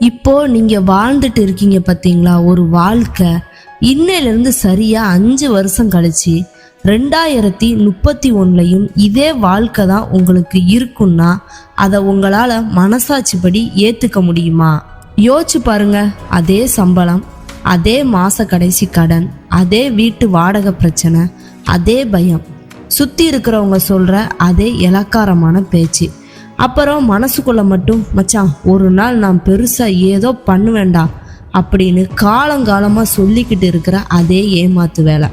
இப்போ நீங்க வாழ்ந்துட்டு இருக்கீங்க பாத்தீங்களா ஒரு வாழ்க்கை. இன்னையிலிருந்து சரியா 5 வருஷம் கழிச்சு 2031 இதே வாழ்க்கை தான் உங்களுக்கு இருக்குன்னா அதை உங்களால மனசாட்சிப்படி ஏத்துக்க முடியுமா? யோசிச்சு பாருங்க. அதே சம்பளம், அதே மாச கடைசி கடன், அதே வீட்டு வாடகை பிரச்சனை, அதே பயம், சுத்தி இருக்கிறவங்க சொல்ற அதே இலக்காரமான பேச்சு. அப்புறம் மனசுக்குள்ள மட்டும் மச்சான் ஒரு நாள் நான் பெருசா ஏதோ பண்ணுவேண்டா அப்படின்னு காலங்காலமா சொல்லிக்கிட்டு இருக்கிற அதே ஏமாத்து வேலை.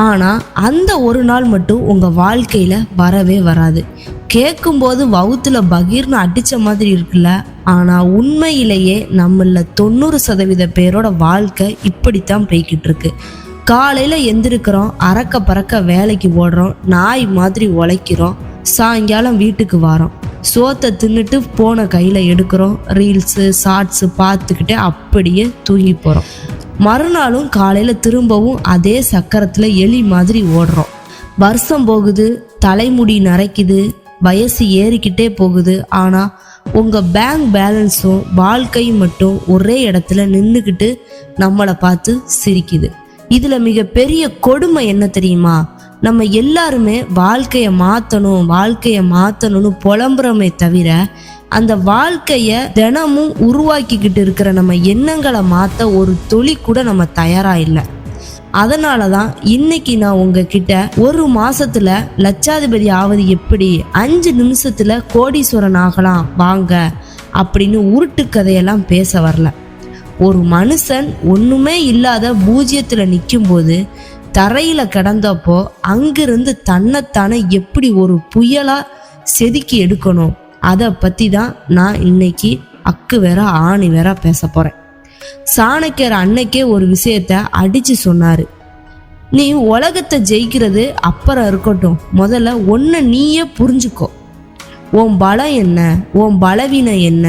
ஆனா அந்த ஒரு நாள் மட்டும் உங்க வாழ்க்கையில வரவே வராது. கேட்கும்போது வவுத்துல பகீர்னு அடிச்ச மாதிரி இருக்குல்ல. ஆனா உண்மையிலேயே நம்மள 90% பேரோட வாழ்க்கை இப்படித்தான் போய்கிட்டு இருக்கு. காலையில எந்திருக்கிறோம், அறக்க பறக்க வேலைக்கு ஓடுறோம், நாய் மாதிரி உழைக்கிறோம், சாயங்காலம் வீட்டுக்கு வரோம், சோத்தை தின்னுட்டு போன கையில எடுக்கிறோம், ரீல்ஸு ஷார்ட்ஸு பார்த்துக்கிட்டே அப்படியே தூங்கி போறோம். மறுநாளும் காலையில திரும்பவும் அதே சக்கரத்துல எலி மாதிரி ஓடுறோம். வருஷம் போகுது, தலைமுடி நரைக்குது, வயசு ஏறிக்கிட்டே போகுது. ஆனா உங்க பேங்க் பேலன்ஸும் வாழ்க்கையும் மட்டும் ஒரே இடத்துல நின்றுக்கிட்டு நம்மளை பார்த்து சிரிக்குது. இதுல மிகப்பெரிய கொடுமை என்ன தெரியுமா? நம்ம எல்லாருமே வாழ்க்கையை மாத்தணும்னு புலம்புறோமே தவிர அந்த வாழ்க்கைய தினமும் உருவாக்கிக்கிட்டு இருக்கிற நம்ம எண்ணங்களை மாத்த ஒரு துளி கூட நம்ம தயாரா இல்லை. அதனாலதான் இன்னைக்கு நான் உங்ககிட்ட ஒரு மாசத்துல லட்சாதிபதி ஆவது எப்படி, 5 நிமிஷத்துல கோடீஸ்வரன் ஆகலாம் வாங்க அப்படின்னு உருட்டு கதையெல்லாம் பேச வரல. ஒரு மனுஷன் ஒண்ணுமே இல்லாத பூஜ்ஜியத்துல நிற்கும் போது தரையில கிடந்தப்போ அங்கிருந்து தன்னைத்தானே எப்படி ஒரு புயலா செதுக்கி எடுக்கணும், அதை பத்தி தான் நான் இன்னைக்கு அக்கு வேற ஆணி வேற பேச போறேன். சாணக்கியர் அன்னைக்கே ஒரு விஷயத்த அடிச்சு சொன்னாரு. நீ உலகத்தை ஜெயிக்கிறது அப்புறம் இருக்கட்டும், முதல்ல ஒன்ன நீயே புரிஞ்சுக்கோ. உன் பலம் என்ன, உன் பலவீனம் என்ன,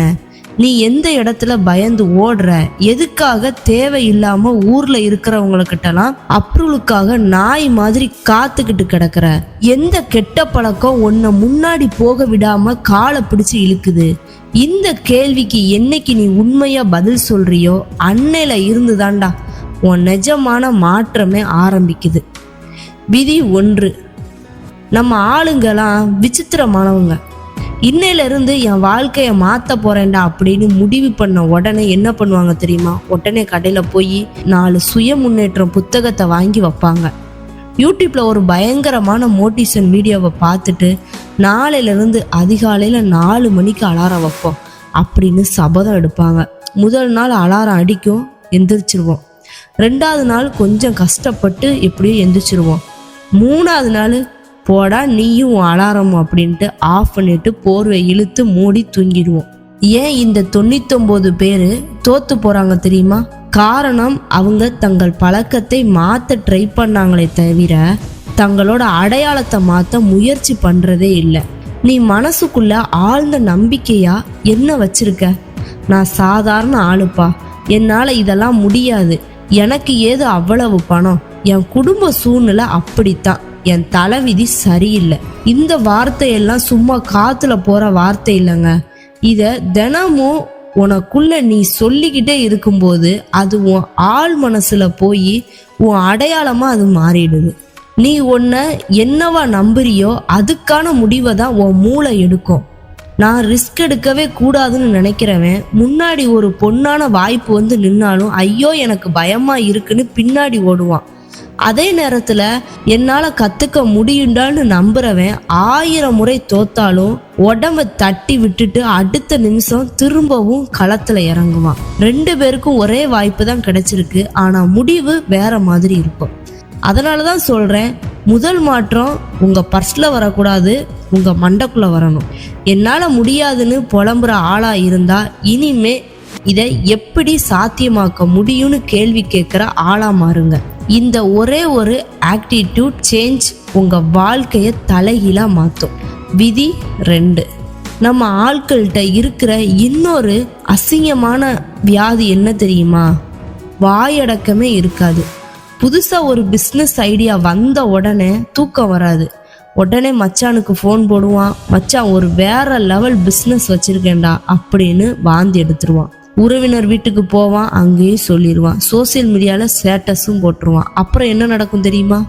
நீ எந்த இடத்துல பயந்து ஓடுற, எதுக்காக தேவையில்லாம ஊர்ல இருக்கிறவங்களுக்கிட்டலாம் அப்ரூவலுக்காக நாய் மாதிரி காத்துக்கிட்டு கிடக்குற, எந்த கெட்ட பழக்கம் உன்னை முன்னாடி போக விடாம காலை பிடிச்சு இழுக்குது. இந்த கேள்விக்கு என்னைக்கு நீ உண்மையா பதில் சொல்றியோ அன்னையில இருந்துதான்டா உன் நிஜமான மாற்றமே ஆரம்பிக்குது. விதி 1. நம்ம ஆளுங்கெல்லாம் விசித்திரமானவங்க. இன்னையில இருந்து என் வாழ்க்கைய மாத்த போறேன்டா அப்படின்னு முடிவு பண்ண உடனே என்ன பண்ணுவாங்க தெரியுமா? உடனே கடையில போய் 4 சுய முன்னேற்றம் புத்தகத்தை வாங்கி வைப்பாங்க. யூடியூப்ல ஒரு பயங்கரமான மோட்டிவேஷன் வீடியோவை பார்த்துட்டு நாளையில இருந்து அதிகாலையில 4 மணிக்கு அலாரம் வைப்போம் அப்படின்னு சபதம் எடுப்பாங்க. முதல் நாள் அலாரம் அடிக்கும், எந்திரிச்சிருவோம். 2வது நாள் கொஞ்சம் கஷ்டப்பட்டு எப்படியும் எந்திரிச்சிருவோம். 3வது நாள் போடா நீயும் அலாரம் அப்படின்ட்டு ஆஃப் பண்ணிட்டு போர்வை இழுத்து மூடி தூங்கிடுவோம். ஏன் இந்த 99 பேரு தோத்து போறாங்க தெரியுமா? காரணம் அவங்க தங்கள் பழக்கத்தை மாத்த ட்ரை பண்ணாங்களே தவிர தங்களோட அடையாளத்தை மாத்த முயற்சி பண்றதே இல்லை. நீ மனசுக்குள்ள ஆழ்ந்த நம்பிக்கையா என்ன வச்சிருக்க? நான் சாதாரண ஆளுப்பா, என்னால இதெல்லாம் முடியாது, எனக்கு ஏது அவ்வளவு பணம், என் குடும்ப சூழ்நிலை அப்படித்தான், என் தலைவிதி சரியில்லை. இந்த வார்த்தையெல்லாம் சும்மா காத்துல போற வார்த்தை இல்லைங்க. இத தினமும் உனக்குள்ள நீ சொல்லிக்கிட்டே இருக்கும்போது அது உன் ஆள் மனசுல போய் உன் அடையாளமா அது மாறிடுது. நீ உன்னை என்னவா நம்புறியோ அதுக்கான முடிவை தான் உன் மூளை எடுக்கும். நான் ரிஸ்க் எடுக்கவே கூடாதுன்னு நினைக்கிறவன் முன்னாடி ஒரு பொன்னான வாய்ப்பு வந்து நின்னாலும் ஐயோ எனக்கு பயமா இருக்குன்னு பின்னாடி ஓடுவான். அதே நேரத்துல என்னால கத்துக்க முடியுண்டான்னு நம்புறவன் 1000 முறை தோத்தாலும் உடம்ப தட்டி விட்டுட்டு அடுத்த நிமிஷம் திரும்பவும் களத்துல இறங்குவான். 2 பேருக்கும் ஒரே வாய்ப்பு தான் கிடைச்சிருக்கு, ஆனா முடிவு வேற மாதிரி இருக்கும். அதனாலதான் சொல்றேன், முதல் மாற்றம் உங்க பர்ஸ்ல வரக்கூடாது, உங்க மண்டைக்குள்ள வரணும். என்னால முடியாதுன்னு புலம்புற ஆளா இருந்தா இனிமே இதை எப்படி சாத்தியமாக்க முடியும்னு கேள்வி கேட்குற ஆளா மாறுங்க. இந்த ஒரே ஒரு ஆட்டிடியூட் சேஞ்ச் உங்க வாழ்க்கையை தலைகீழா மாற்றும். விதி 2. நம்ம ஆட்கள்கிட்ட இருக்கிற இன்னொரு அசிங்கமான வியாதி என்ன தெரியுமா? வாயடக்கமே இருக்காது. புதுசா ஒரு பிஸ்னஸ் ஐடியா வந்த உடனே தூக்கம் வராது. உடனே மச்சானுக்கு ஃபோன் போடுவான், மச்சான் ஒரு வேற லெவல் பிஸ்னஸ் வச்சிருக்கேன்டா அப்படின்னு வாந்தி எடுத்துருவான். உறவினர் வீட்டுக்கு போவான், அங்கேயும் சொல்லிடுவான். சோசியல் மீடியாவில் ஸ்டேட்டஸும் போட்டுருவான். அப்புறம் என்ன நடக்கும் தெரியுமா?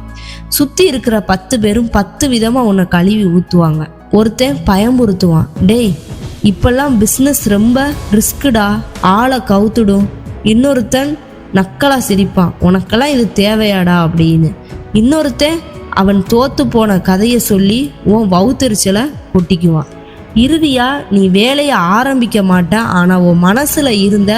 சுற்றி இருக்கிற 10 பேரும் 10 விதமாக உன்னை கழுவி ஊற்றுவாங்க. ஒருத்தன் பயமுறுத்துவான், டேய் இப்பெல்லாம் பிஸ்னஸ் ரொம்ப ரிஸ்க்குடா, ஆளை கவுத்துடும். இன்னொருத்தன் நக்கலா சிரிப்பான், உனக்கெல்லாம் இது தேவையாடா அப்படின்னு. இன்னொருத்தன் அவன் தோத்து போன கதையை சொல்லி உன் வவுத்தெரிச்சலை கொட்டிக்குவான். இறுதியா நீ வேலையை ஆரம்பிக்க மாட்ட, ஆனா உன் மனசுல இருந்த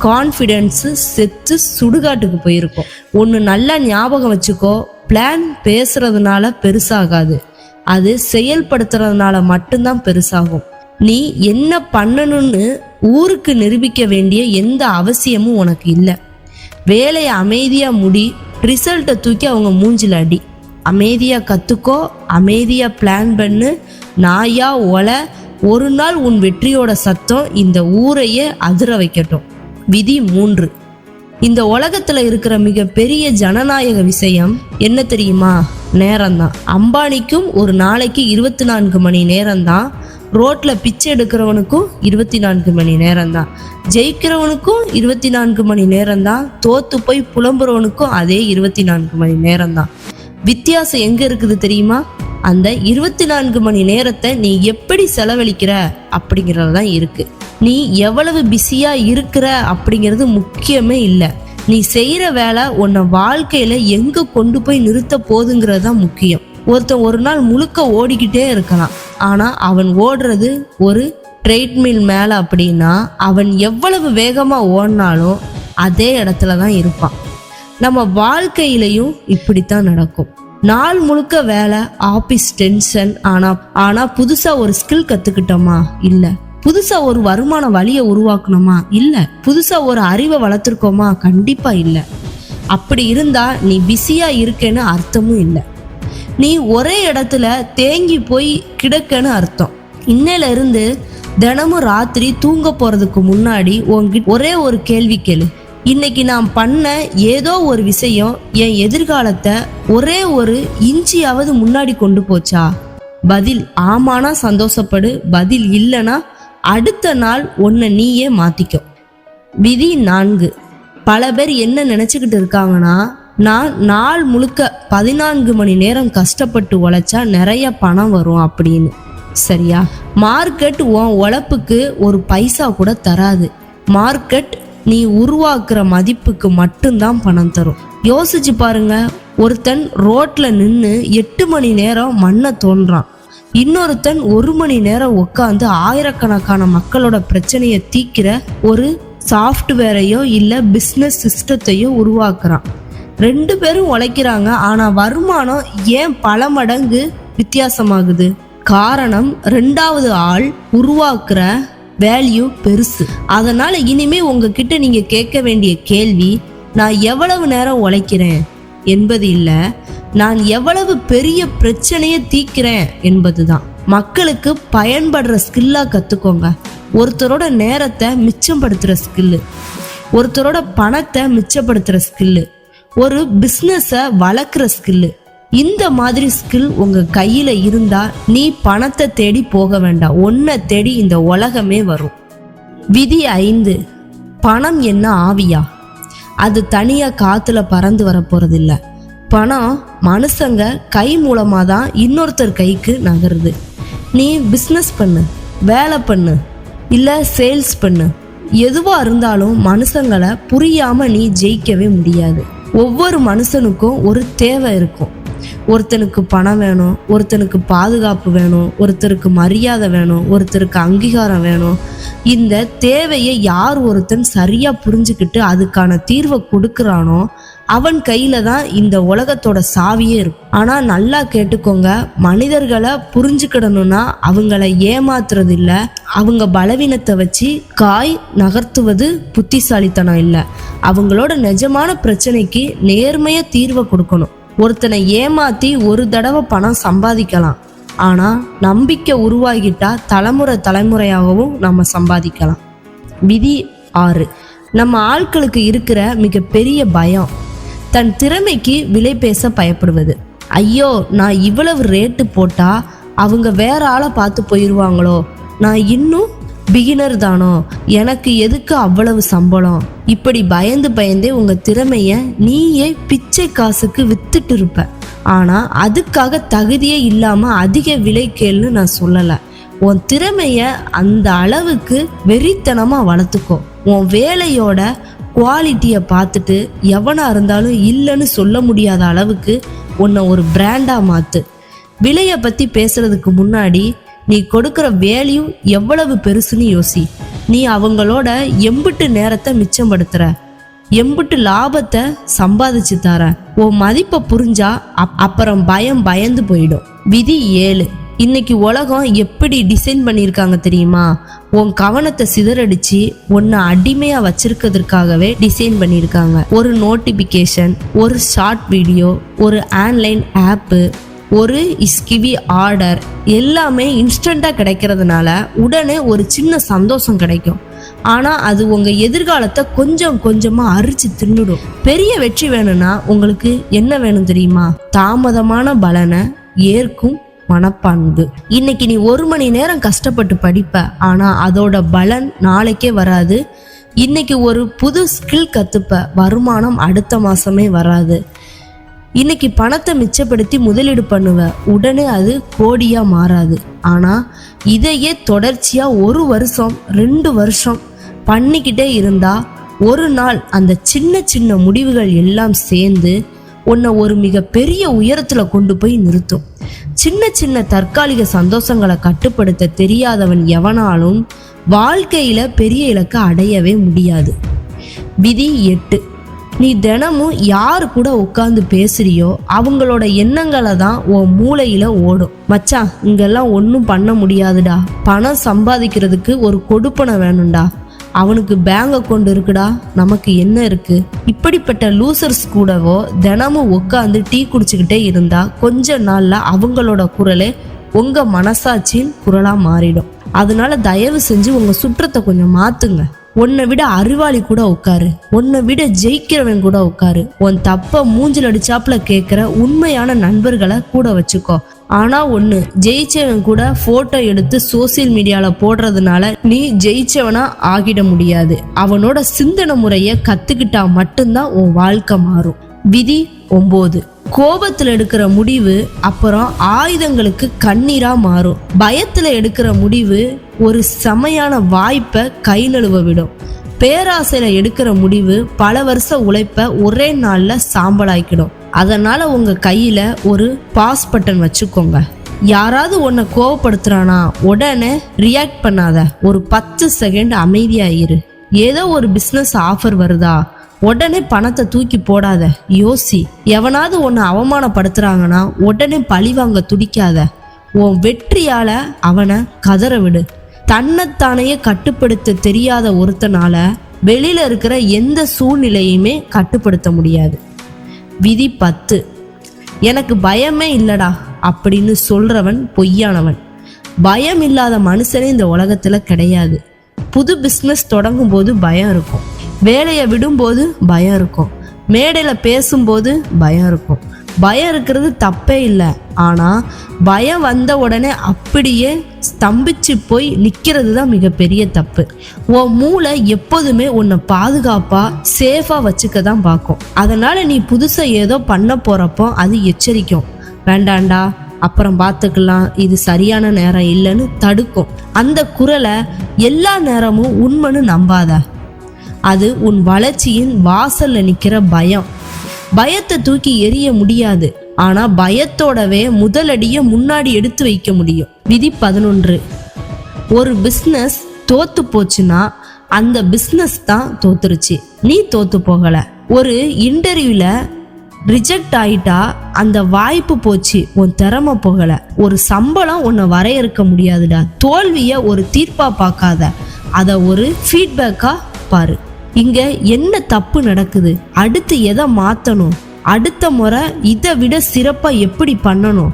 கான்ஃபிடென்ஸு செத்து சுடுகாட்டுக்கு போயிருக்கும். ஒன்று நல்லா ஞாபகம் வச்சுக்கோ, பிளான் பேசுறதுனால பெருசாகாது, அது செயல்படுத்துறதுனால மட்டும்தான் பெருசாகும். நீ என்ன பண்ணணும்னு ஊருக்கு நிரூபிக்க வேண்டிய எந்த அவசியமும் உனக்கு இல்லை. வேலையை அமைதியா முடி, ரிசல்ட்டை தூக்கி அவங்க மூஞ்சில அடி. அமைதியா கத்துக்கோ, அமைதியா பிளான் பண்ணு, நாயா ஒலை. ஒரு நாள் உன் வெற்றியோட சத்தம் இந்த ஊரையே அதிர வைக்கட்டும். விதி 3. இந்த உலகத்துல இருக்கிற மிகப்பெரிய ஜனநாயக விஷயம் என்ன தெரியுமா? நேரம்தான். அம்பானிக்கும் ஒரு நாளைக்கு 24 மணி நேரம்தான். ரோட்ல பிச்சை எடுக்கிறவனுக்கும் 24 மணி நேரம்தான். ஜெயிக்கிறவனுக்கும் 24 மணி நேரம்தான். தோத்து போய் புலம்புறவனுக்கும் அதே 24 மணி நேரம்தான். வித்தியாசம் எங்க இருக்குது தெரியுமா? அந்த 24 மணி நேரத்தை நீ எப்படி செலவழிக்கிற அப்படிங்கிறதுதான் இருக்கு. நீ எவ்வளவு பிஸியா இருக்கிற அப்படிங்கிறது முக்கியமே இல்லை. நீ செய்யற வேலை உன்னை வாழ்க்கையில எங்க கொண்டு போய் நிறுத்த போதுங்கிறது தான் முக்கியம். ஒருத்தன் ஒரு நாள் முழுக்க ஓடிக்கிட்டே இருக்கலாம், ஆனா அவன் ஓடுறது ஒரு ட்ரெட்மில் மேல அப்படின்னா அவன் எவ்வளவு வேகமா ஓடினாலும் அதே இடத்துல தான் இருப்பான். நம்ம வாழ்க்கையிலையும் இப்படித்தான் நடக்கும். நாள் முழுக்க வேலை, ஆபீஸ் டென்ஷன். ஆனா புதுசா ஒரு ஸ்கில் கத்துக்கிட்டோமா? இல்ல. புதுசா ஒரு வருமான வழியை உருவாக்கணுமா? இல்ல. புதுசா ஒரு அறிவை வளர்த்துருக்கோமா? கண்டிப்பா இல்ல. அப்படி இருந்தா நீ பிஸியா இருக்கேன்னு அர்த்தமும் இல்லை. நீ ஒரே இடத்துல தேங்கி போய் கிடக்கன்னு அர்த்தம். இன்னையில இருந்து தினமும் ராத்திரி தூங்க போறதுக்கு முன்னாடி உன்கிட்ட ஒரே ஒரு கேள்வி கேளு. இன்னைக்கு நான் பண்ண ஏதோ ஒரு விஷயம் என் எதிர்காலத்தை ஒரே ஒரு இன்ச்சியாவது முன்னாடி கொண்டு போச்சா? பதில் ஆமானா சந்தோஷப்படு, பதில் இல்லைன்னா அடுத்த நாள் உன்னை நீயே மாத்திக்கோ. விதி 4. பல பேர் என்ன நினைச்சுக்கிட்டு இருக்காங்கன்னா, நான் நாள் முழுக்க 14 மணி நேரம் கஷ்டப்பட்டு உழைச்சா நிறைய பணம் வரும் அப்படின்னு. சரியா? மார்க்கெட் உன் உழைப்புக்கு ஒரு பைசா கூட தராது. மார்க்கெட் நீ உருவாக்குற மதிப்புக்கு மட்டும்தான் பணம் தரும். யோசிச்சு பாருங்க, ஒருத்தன் ரோட்ல நின்று 8 மணி நேரம் மண்ணை தோன்றான். இன்னொருத்தன் 1 மணி நேரம் உட்காந்து ஆயிரக்கணக்கான மக்களோட பிரச்சனையை தீக்கிற ஒரு சாஃப்ட்வேரையோ இல்லை பிஸ்னஸ் சிஸ்டத்தையோ உருவாக்குறான். 2 பேரும் உழைக்கிறாங்க, ஆனா வருமானம் ஏன் பல மடங்கு வித்தியாசமாகுது? காரணம், 2வது ஆள் உருவாக்குற வேல்யூ பெருசு. அதனால இனிமே உங்ககிட்ட நீங்க கேட்க வேண்டிய கேள்வி, நான் எவ்வளவு நேரம் உழைக்கிறேன் என்பது இல்ல, நான் எவ்வளவு பெரிய பிரச்சனையை தீக்கிறேன் என்பதுதான். மக்களுக்கு பயன்படுற ஸ்கில்லா கத்துக்கோங்க. ஒருத்தரோட நேரத்தை மிச்சப்படுத்துற ஸ்கில்லு, ஒருத்தரோட பணத்தை மிச்சப்படுத்துற ஸ்கில்லு, ஒரு பிஸ்னஸை வளர்க்குற ஸ்கில்லு. இந்த மாதிரி ஸ்கில் உங்க கையில இருந்தா நீ பணத்தை தேடி போக வேண்டாம், உன்னை தேடி இந்த உலகமே வரும். விதி 5. பணம் என்ன ஆவியா? அது தனியா காத்துல பறந்து வர போறதில்ல. பணம் மனுஷங்க கை மூலமா தான் இன்னொருத்தர் கைக்கு நகருது. நீ பிஸ்னஸ் பண்ணு, வேலை பண்ணு, இல்ல சேல்ஸ் பண்ணு, எதுவா இருந்தாலும் மனுஷங்களை புரியாம நீ ஜெயிக்கவே முடியாது. ஒவ்வொரு மனுஷனுக்கும் ஒரு தேவை இருக்கும். ஒருத்தனுக்கு பணம் வேணும், ஒருத்தனுக்கு பாதுகாப்பு வேணும், ஒருத்தருக்கு மரியாதை வேணும், ஒருத்தருக்கு அங்கீகாரம் வேணும். இந்த தேவையை யார் ஒருத்தன் சரியா புரிஞ்சுக்கிட்டு அதுக்கான தீர்வை கொடுக்கறானோ அவன் கையில தான் இந்த உலகத்தோட சாவியே இருக்கும். ஆனா நல்லா கேட்டுக்கோங்க, மனிதர்களை புரிஞ்சுக்கிடணும்னா அவங்கள ஏமாத்துறது இல்ல, அவங்க பலவீனத்தை வச்சு காய் நகர்த்துவது புத்திசாலித்தனம் இல்லை. அவங்களோட நிஜமான பிரச்சனைக்கு நேர்மையா தீர்வை கொடுக்கணும். ஒருத்தனை ஏமாத்தி ஒரு தடவை பணம் சம்பாதிக்கலாம், ஆனா நம்பிக்கை உருவாகிட்டா தலைமுறையாகவும் நம்ம சம்பாதிக்கலாம். விதி 6. நம்ம ஆட்களுக்கு இருக்கிற மிகப்பெரிய பயம், தன் திறமைக்கு விலை பேச பயப்படுவது. ஐயோ, நான் இவ்வளவு ரேட்டு போட்டா அவங்க வேற ஆளை பார்த்து போயிடுவாங்களோ, நான் இன்னும் பிகினர் தானோ, எனக்கு எதுக்கு அவ்வளவு சம்பளம், இப்படி பயந்து பயந்தே உங்க திறமைய நீயே பிச்சை காசுக்கு வித்துட்டு இருப்ப. ஆனா அதுக்காக தகுதியே இல்லாம அதிக விலை கேள்னு நான் சொல்லல. உன் திறமைய அந்த அளவுக்கு வெறித்தனமா வளர்த்துக்கோ. உன் வேலையோட குவாலிட்டியை பார்த்துட்டு எவனா இருந்தாலும் இல்லைன்னு சொல்ல முடியாத அளவுக்கு உன்னை ஒரு பிராண்டா மாத்து. விலையை பத்தி பேசுறதுக்கு முன்னாடி நீ கொடுக்கிற வேல்யூ எவ்வளவு பெருசுன்னு யோசி. நீ அவங்களோட எம்பிட்டு நேரத்தை மிச்சப்படுத்துற, எம்பிட்டு லாபத்தை சம்பாதிச்சு தர. உன் மதிப்பை புரிஞ்சா அப்புறம் பயந்து போயிடும். விதி 7. இன்னைக்கு உலகம் எப்படி டிசைன் பண்ணியிருக்காங்க தெரியுமா? உன் கவனத்தை சிதறடிச்சு உன்னை அடிமையா வச்சிருக்கிறதுக்காகவே டிசைன் பண்ணியிருக்காங்க. ஒரு நோட்டிபிகேஷன், ஒரு ஷார்ட் வீடியோ, ஒரு ஆன்லைன் ஆப்பு, ஒரு ஸ்கிவி ஆர்டர் எல்லாமே இன்ஸ்டண்டா கிடைக்கிறதுனால உடனே ஒரு சின்ன சந்தோஷம் கிடைக்கும். ஆனா அது உங்க எதிர்காலத்தை கொஞ்சம் கொஞ்சமா அரிச்சு தின்னுடும். பெரிய வெற்றி வேணும்னா உங்களுக்கு என்ன வேணும் தெரியுமா? தாமதமான பலனை ஏற்கும் மனப்பான்பு. இன்னைக்கு நீ 1 மணி நேரம் கஷ்டப்பட்டு படிப்ப, ஆனா அதோட பலன் நாளைக்கே வராது. இன்னைக்கு ஒரு புது ஸ்கில் கத்துப்ப, வருமானம் அடுத்த மாசமே வராது. இன்னைக்கு பணத்தை மிச்சப்படுத்தி முதலீடு பண்ணுவ, உடனே அது கோடியா மாறாது. ஆனா இதையே தொடர்ச்சியா 1 வருஷம் 2 வருஷம் பண்ணிக்கிட்டே இருந்தா ஒரு நாள் அந்த சின்ன சின்ன முடிவுகள் எல்லாம் சேர்ந்து உன்னை ஒரு மிக பெரிய உயரத்துல கொண்டு போய் நிறுத்தும். சின்ன சின்ன தற்காலிக சந்தோஷங்களை கட்டுப்படுத்த தெரியாதவன் எவனாலும் வாழ்க்கையில பெரிய இலக்கை அடையவே முடியாது. விதி 8. நீ தினமும் யாரு கூட உட்கார்ந்து பேசுறியோ அவங்களோட எண்ணங்களை தான் உன் மூளையில ஓடும். மச்சான், இங்கெல்லாம் ஒன்றும் பண்ண முடியாதுடா, பணம் சம்பாதிக்கிறதுக்கு ஒரு கொடுப்பனை வேணும்டா, அவனுக்கு பேங்க் அக்கௌண்ட் இருக்குடா, நமக்கு என்ன இருக்கு. இப்படிப்பட்ட லூசர்ஸ் கூடவோ தினமும் உட்காந்து டீ குடிச்சுக்கிட்டே இருந்தா கொஞ்ச நாள்ல அவங்களோட குரலே உங்க மனசாட்சியின் குரலா மாறிடும். அதனால தயவு செஞ்சு உங்க சுற்றத்தை கொஞ்சம் மாத்துங்க. உன்னை விட அறிவாளி கூட உட்காரு, உன்னை விட ஜெயிக்கிறவன் கூட உட்காரு. உன் தப்ப மூஞ்சில் அடிச்சாப்புல கேட்கிற உண்மையான நண்பர்களை கூட வச்சுக்கோ. ஆனா ஒண்ணு, ஜெயிச்சவன் கூட போட்டோ எடுத்து சோசியல் மீடியால போடுறதுனால நீ ஜெயிச்சவனா ஆகிட முடியாது. அவனோட சிந்தனை முறைய கத்துக்கிட்டா மட்டும்தான் உன் வாழ்க்கை மாறும். விதி 9. கோபத்துல எடுக்கிற முடிவு அப்புறம் ஆயுதங்களுக்கு கண்ணீரா மாறும். பயத்துல எடுக்கிற முடிவு ஒரு செமையான வாய்ப்பை கை நழுவ விடும். பேராசையில எடுக்கிற முடிவு பல வருஷ உழைப்ப ஒரே நாள்ல சாம்பலாக்கிடும். அதனால உங்க கையில ஒரு பாஸ் பட்டன் வச்சுக்கோங்க. யாராவது உன்னை கோவப்படுத்துறானா உடனே ரியாக்ட் பண்ணாத, ஒரு 10 செகண்ட் அமைதியா இரு. ஏதோ ஒரு பிசினஸ் ஆஃபர் வருதா, உடனே பணத்தை தூக்கி போடாத, யோசி. எவனாவது உன்னை அவமானப்படுத்துறாங்கன்னா உடனே பழிவாங்க துடிக்காத. உன் வெற்றியால அவனை கதற விடு. தன்னைத்தானையே கட்டுப்படுத்த தெரியாத ஒருத்தனால வெளியில இருக்கிற எந்த சூழ்நிலையுமே கட்டுப்படுத்த முடியாது. விதி 10. எனக்கு பயமே இல்லடா அப்படின்னு சொல்றவன் பொய்யானவன். பயம் இல்லாத மனுஷனே இந்த உலகத்துல கிடையாது. புது பிஸ்னஸ் தொடங்கும் போது பயம் இருக்கும், வேலையை விடும்போது பயம் இருக்கும், மேடையில பேசும்போது பயம் இருக்கும். பயம் இருக்கிறது தப்பே இல்லை. ஆனா பயம் வந்த உடனே அப்படியே ஸ்தம்பிச்சு போய் நிக்கிறது தான் மிகப்பெரிய தப்பு. உன் மூளை எப்போதுமே உன்னை பாதுகாப்பா சேஃபா வச்சுக்க தான் பார்க்கும். அதனால நீ புதுசா ஏதோ பண்ண போறப்போ அது எச்சரிக்கும். வேண்டாண்டா, அப்புறம் பார்த்துக்கலாம், இது சரியான நேரம் இல்லைன்னு தடுக்கும். அந்த குரலை எல்லா நேரமும் உண்மைன்னு நம்பாத. அது உன் வளர்ச்சியின் வாசல்ல நிக்கிற பயம். பயத்தை தூக்கி எறிய முடியாது, ஆனா பயத்தோடவே முதலடிய முன்னாடி எடுத்து வைக்க முடியும். விதி 11. ஒரு பிஸ்னஸ் தோத்து போச்சுன்னா அந்த பிஸ்னஸ் தான் தோத்துருச்சு, நீ தோத்து போகல. ஒரு இன்டர்வியூல ரிஜெக்ட் ஆயிட்டா அந்த வாய்ப்பு போச்சு, உன் திறமை போகல. ஒரு சம்பளம் உன்னை வரையறுக்க முடியாதுடா. தோல்விய ஒரு தீர்ப்பா பார்க்காத, அத ஒரு ஃபீட்பேக்கா பாரு. இங்க என்ன தப்பு நடக்குது, அடுத்து எதை மாத்தணும், அடுத்த முறை இதை விட சிறப்பா எப்படி பண்ணணும்,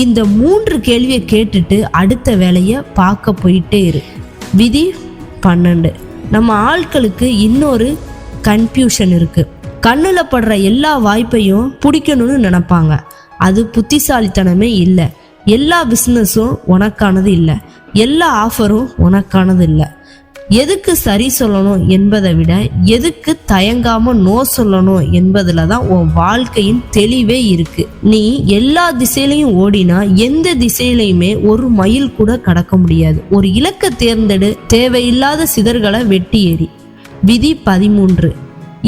இந்த 3 கேள்வியை கேட்டுட்டு அடுத்த வேலையை பார்க்க போயிட்டே இரு. விதி 12. நம்ம ஆட்களுக்கு இன்னொரு கன்ஃபியூஷன் இருக்கு. கண்ணுல படுற எல்லா வாய்ப்பையும் பிடிக்கணும்னு நினைப்பாங்க. அது புத்திசாலித்தனமே இல்லை. எல்லா பிஸ்னஸும் உனக்கானது இல்லை. எல்லா ஆஃபரும் உனக்கானது இல்லை. எதுக்கு சரி சொல்லணும் என்பதை விட எதுக்கு தயங்காம நோ சொல்லணும் என்பதுல தான் உன் வாழ்க்கையின் தெளிவே இருக்கு. நீ எல்லா திசையிலையும் ஓடினா எந்த திசையிலையுமே ஒரு மைல் கூட கடக்க முடியாது. ஒரு இலக்கை தேர்ந்தெடு, தேவையில்லாத சிதறுகளை வெட்டி ஏறி. விதி 13.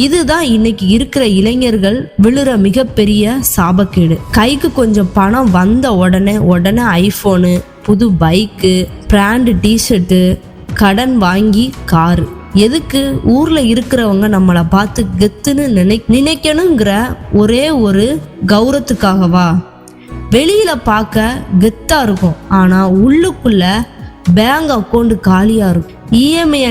இதுதான் இன்னைக்கு இருக்கிற இளைஞர்கள் விழுற மிகப்பெரிய சாபக்கேடு. கைக்கு கொஞ்சம் பணம் வந்த உடனே ஐபோனு, புது பைக்கு, பிராண்டு டிஷர்ட்டு, கடன் வாங்கி காரு. எதுக்கு? ஊர்ல இருக்கிறவங்க நம்மளை பார்த்து கெத்துன்னு நினைக்கணுங்கிற ஒரே ஒரு கௌரவத்துக்காகவா? வெளியில பார்க்க கெத்தா இருக்கும், ஆனா உள்ளுக்குள்ள பேங்க் அக்கௌண்ட் காலியா இருக்கும். இஎம்ஐ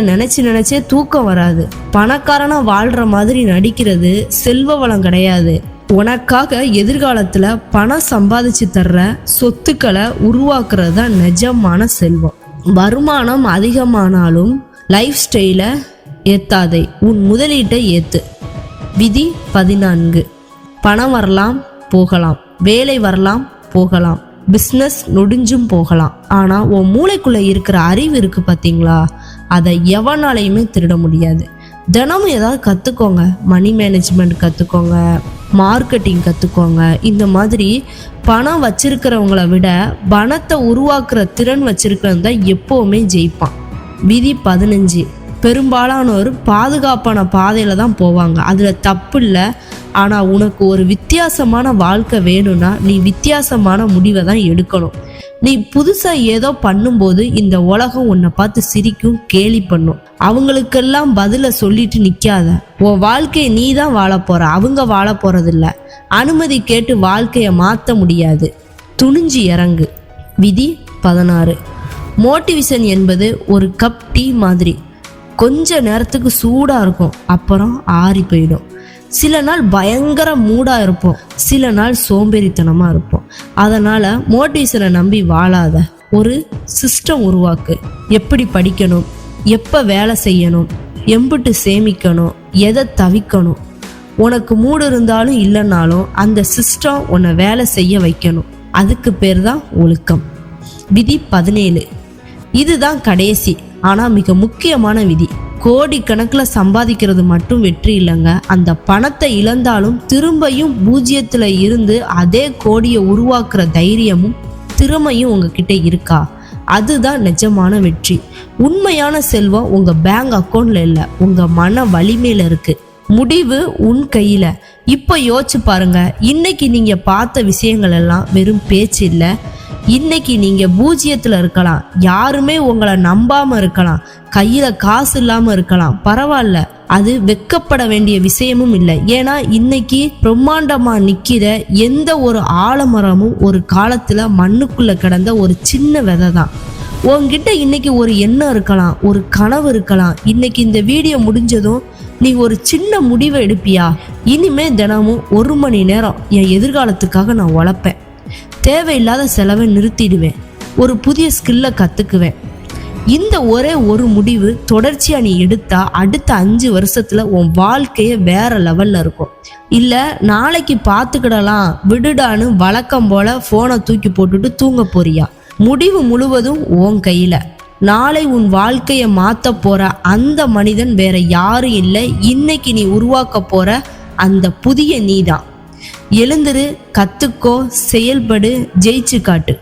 நினைச்சே தூக்கம் வராது. பணக்காரனா வாழ்ற மாதிரி நடிக்கிறது செல்வ வளம் கிடையாது. உனக்காக எதிர்காலத்துல பணம் சம்பாதிச்சு தர்ற சொத்துக்களை உருவாக்குறது தான் நிஜமான செல்வம். வருமானம் அதிகமானாலும் லைஃப் ஸ்டைலை ஏத்தாதே, உன் முதலீட்டை ஏத்து. விதி 14. பணம் வரலாம் போகலாம், வேலை வரலாம் போகலாம், பிஸ்னஸ் நொடிஞ்சும் போகலாம். ஆனா உன் மூளைக்குள்ள இருக்கிற அறிவு இருக்கு பார்த்தீங்களா, அதை எவனாலையுமே திருட முடியாது. தினமும் ஏதாவது கற்றுக்கோங்க. மணி மேனேஜ்மெண்ட் கற்றுக்கோங்க, மார்க்கெட்டிங் கற்றுக்கோங்க. இந்த மாதிரி பணம் வச்சிருக்கிறவங்கள விட பணத்தை உருவாக்குற திறன் வச்சிருக்கிறவங்க தான் எப்போவுமே ஜெயிப்பான். விதி 15. பெரும்பாலானோர் பாதுகாப்பான பாதையில தான் போவாங்க, அதில் தப்பு இல்லை. ஆனால் உனக்கு ஒரு வித்தியாசமான வாழ்க்கை வேணும்னா நீ வித்தியாசமான முடிவை தான் எடுக்கணும். நீ புதுசாக ஏதோ பண்ணும்போது இந்த உலகம் உன்னை பார்த்து சிரிக்கும், கேலி பண்ணும். அவங்களுக்கெல்லாம் பதிலை சொல்லிட்டு நிற்காத. உன் வாழ்க்கையை நீ தான் வாழ போற, அவங்க வாழ போறதில்ல. அனுமதி கேட்டு வாழ்க்கையை மாற்ற முடியாது. துணிஞ்சு இறங்கு. விதி 16. மோட்டிவேஷன் என்பது ஒரு கப் டீ மாதிரி. கொஞ்ச நேரத்துக்கு சூடாக இருக்கும், அப்புறம் ஆறி போயிடும். சில நாள் பயங்கர மூடாக இருப்போம், சில நாள் சோம்பேறித்தனமாக இருப்போம். அதனால் மோட்டிவேஷனை நம்பி வாழாத. ஒரு சிஸ்டம் உருவாக்கு. எப்படி படிக்கணும், எப்போ வேலை செய்யணும், எம்பிட்டு சேமிக்கணும், எதை தவிக்கணும். உனக்கு மூடு இருந்தாலும் இல்லைனாலும் அந்த சிஸ்டம் உன்னை வேலை செய்ய வைக்கணும். அதுக்கு பேர் தான் ஒழுக்கம். விதி 17. இதுதான் கடைசி ஆனால் மிக முக்கியமான விதி. கோடிக்கணக்கில் சம்பாதிக்கிறது மட்டும் வெற்றி இல்லைங்க. அந்த பணத்தை இழந்தாலும் திரும்பியும் பூஜ்ஜியத்தில் இருந்து அதே கோடியை உருவாக்குற தைரியமும் திறமையும் உங்ககிட்ட இருக்கா? அதுதான் நிஜமான வெற்றி. உண்மையான செல்வம் உங்க பேங்க் அக்கௌண்ட்ல இல்லை, உங்க மன வலிமையில இருக்கு. முடிவு உன் கையில. இப்போ யோசிச்சு பாருங்க, இன்னைக்கு நீங்க பார்த்த விஷயங்கள் எல்லாம் வெறும் பேச்சு இல்லை. இன்னைக்கு நீங்க பூஜ்ஜியத்துல இருக்கலாம், யாருமே உங்களை நம்பாம இருக்கலாம், கையில காசு இல்லாம இருக்கலாம், பரவாயில்ல. அது வெக்கப்பட வேண்டிய விஷயமும் இல்லை. ஏன்னா இன்னைக்கு பிரம்மாண்டமா நிக்கிற எந்த ஒரு ஆலமரமும் ஒரு காலத்துல மண்ணுக்குள்ள கிடந்த ஒரு சின்ன விதை தான். உன்கிட்ட இன்னைக்கு ஒரு எண்ணம் இருக்கலாம், ஒரு கனவு இருக்கலாம். இன்னைக்கு இந்த வீடியோ முடிஞ்சதும் நீ ஒரு சின்ன முடிவை எடுப்பியா? இனிமே தினமும் 1 மணி நேரம் என் எதிர்காலத்துக்காக நான் உழைப்பேன், தேவையில்லாத செலவை நிறுத்திடுவேன், ஒரு புதிய ஸ்கில்லை கற்றுக்குவேன். இந்த ஒரே ஒரு முடிவு தொடர்ச்சியாக நீ எடுத்தா அடுத்த 5 வருஷத்துல உன் வாழ்க்கையே வேற லெவல்ல இருக்கும். இல்லை நாளைக்கு பார்த்துக்கிடலாம் விடுடான்னு வழக்கம் போல ஃபோனை தூக்கி போட்டுட்டு தூங்க போறியா? முடிவு முழுவதும் உன் கையில. நாளை உன் வாழ்க்கையை மாற்ற போற அந்த மனிதன் வேற யாரும் இல்லை. இன்னைக்கு நீ உருவாக்க போற அந்த புதிய நீதான். எழுந்திரு, கத்துக்கோ, செயல்படு, ஜெயிச்சு காட்டு.